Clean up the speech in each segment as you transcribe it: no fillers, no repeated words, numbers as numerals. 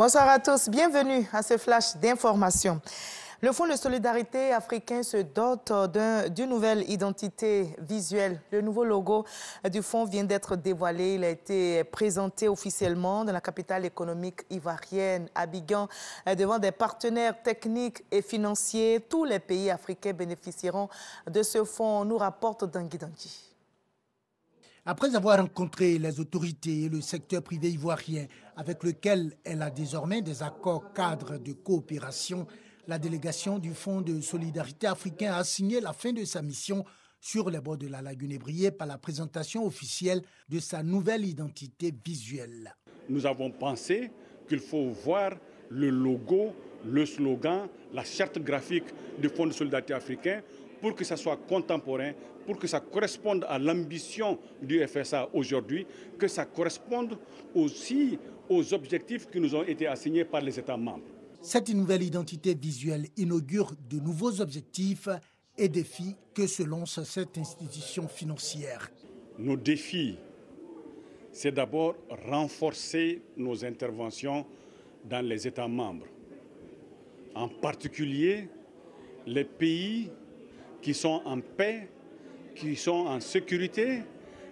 Bonsoir à tous, bienvenue à ce flash d'information. Le Fonds de solidarité africain se dote d'une nouvelle identité visuelle. Le nouveau logo du fonds vient d'être dévoilé. Il a été présenté officiellement dans la capitale économique ivoirienne, Abidjan, devant des partenaires techniques et financiers. Tous les pays africains bénéficieront de ce fonds, nous rapporte Dangui Dangui. Après avoir rencontré les autorités et le secteur privé ivoirien avec lequel elle a désormais des accords cadres de coopération, la délégation du Fonds de solidarité africain a signé la fin de sa mission sur les bords de la lagune ébriée par la présentation officielle de sa nouvelle identité visuelle. Nous avons pensé qu'il faut voir le logo, le slogan, la charte graphique du Fonds de solidarité africain pour que ça soit contemporain, pour que ça corresponde à l'ambition du FSA aujourd'hui, que ça corresponde aussi aux objectifs qui nous ont été assignés par les États membres. Cette nouvelle identité visuelle inaugure de nouveaux objectifs et défis que se lance cette institution financière. Nos défis, c'est d'abord renforcer nos interventions dans les États membres, en particulier les pays qui sont en paix, qui sont en sécurité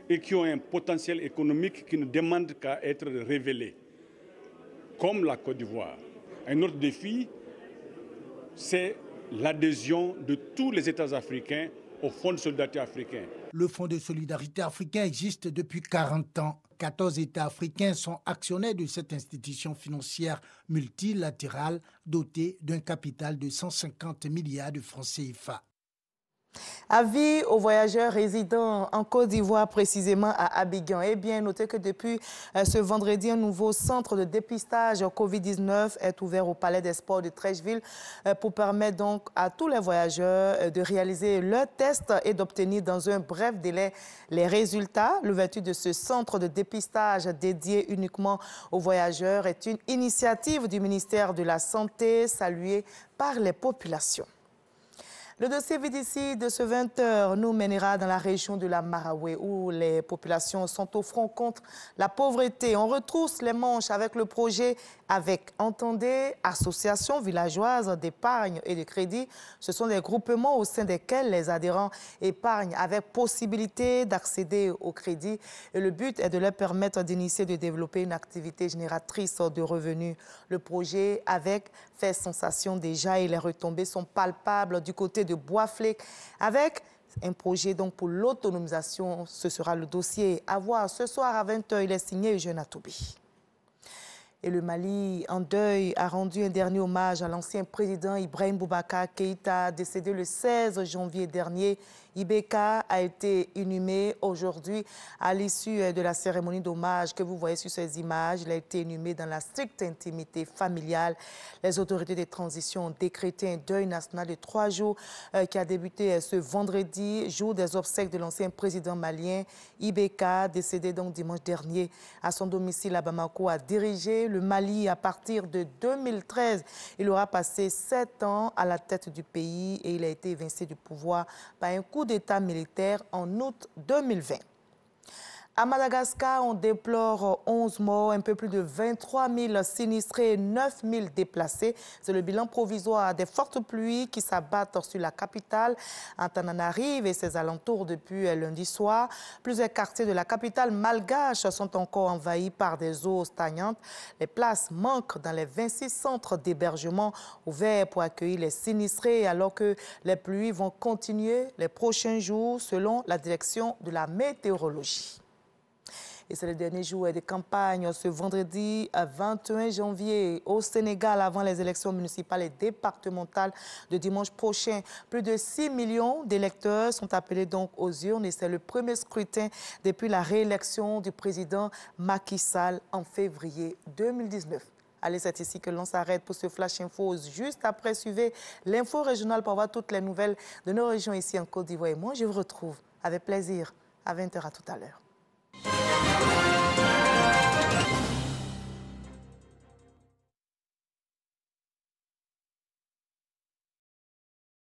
et qui ont un potentiel économique qui ne demande qu'à être révélé, comme la Côte d'Ivoire. Un autre défi, c'est l'adhésion de tous les États africains au Fonds de solidarité africain. Le Fonds de solidarité africain existe depuis 40 ans. 14 États africains sont actionnaires de cette institution financière multilatérale dotée d'un capital de 150 milliards de francs CFA. Avis aux voyageurs résidant en Côte d'Ivoire, précisément à Abidjan. Eh bien, notez que depuis ce vendredi, un nouveau centre de dépistage Covid-19 est ouvert au Palais des Sports de Treichville pour permettre donc à tous les voyageurs de réaliser leur test et d'obtenir dans un bref délai les résultats. L'ouverture de ce centre de dépistage dédié uniquement aux voyageurs est une initiative du ministère de la Santé saluée par les populations. Le dossier VDC de ce 20h nous mènera dans la région de la Maraoué où les populations sont au front contre la pauvreté. On retrousse les manches avec le projet avec, entendez, associations villageoises d'épargne et de crédit. Ce sont des groupements au sein desquels les adhérents épargnent avec possibilité d'accéder au crédit. Et le but est de leur permettre d'initier, de développer une activité génératrice de revenus. Le projet avec fait sensation déjà et les retombées sont palpables du côté de Boisflec avec un projet donc pour l'autonomisation. Ce sera le dossier à voir ce soir à 20h. Il est signé Eugène Atoubi. Et le Mali, en deuil, a rendu un dernier hommage à l'ancien président Ibrahim Boubacar Keïta, décédé le 16 janvier dernier. IBK a été inhumé aujourd'hui à l'issue de la cérémonie d'hommage que vous voyez sur ces images. Il a été inhumé dans la stricte intimité familiale. Les autorités de transition ont décrété un deuil national de 3 jours qui a débuté ce vendredi, jour des obsèques de l'ancien président malien. IBK, décédé donc dimanche dernier à son domicile à Bamako, a dirigé le Mali à partir de 2013. Il aura passé 7 ans à la tête du pays et il a été évincé du pouvoir par un coup d'État militaire en août 2020. À Madagascar, on déplore 11 morts, un peu plus de 23 000 sinistrés et 9 000 déplacés. C'est le bilan provisoire des fortes pluies qui s'abattent sur la capitale, Antananarive et ses alentours depuis lundi soir. Plusieurs quartiers de la capitale malgache sont encore envahis par des eaux stagnantes. Les places manquent dans les 26 centres d'hébergement ouverts pour accueillir les sinistrés alors que les pluies vont continuer les prochains jours selon la direction de la météorologie. Et c'est le dernier jour de campagne ce vendredi 21 janvier au Sénégal avant les élections municipales et départementales de dimanche prochain. Plus de 6 millions d'électeurs sont appelés donc aux urnes et c'est le premier scrutin depuis la réélection du président Macky Sall en février 2019. Allez, c'est ici que l'on s'arrête pour ce Flash Info. Juste après, suivez l'info régionale pour voir toutes les nouvelles de nos régions ici en Côte d'Ivoire. Et moi, je vous retrouve avec plaisir à 20h à tout à l'heure.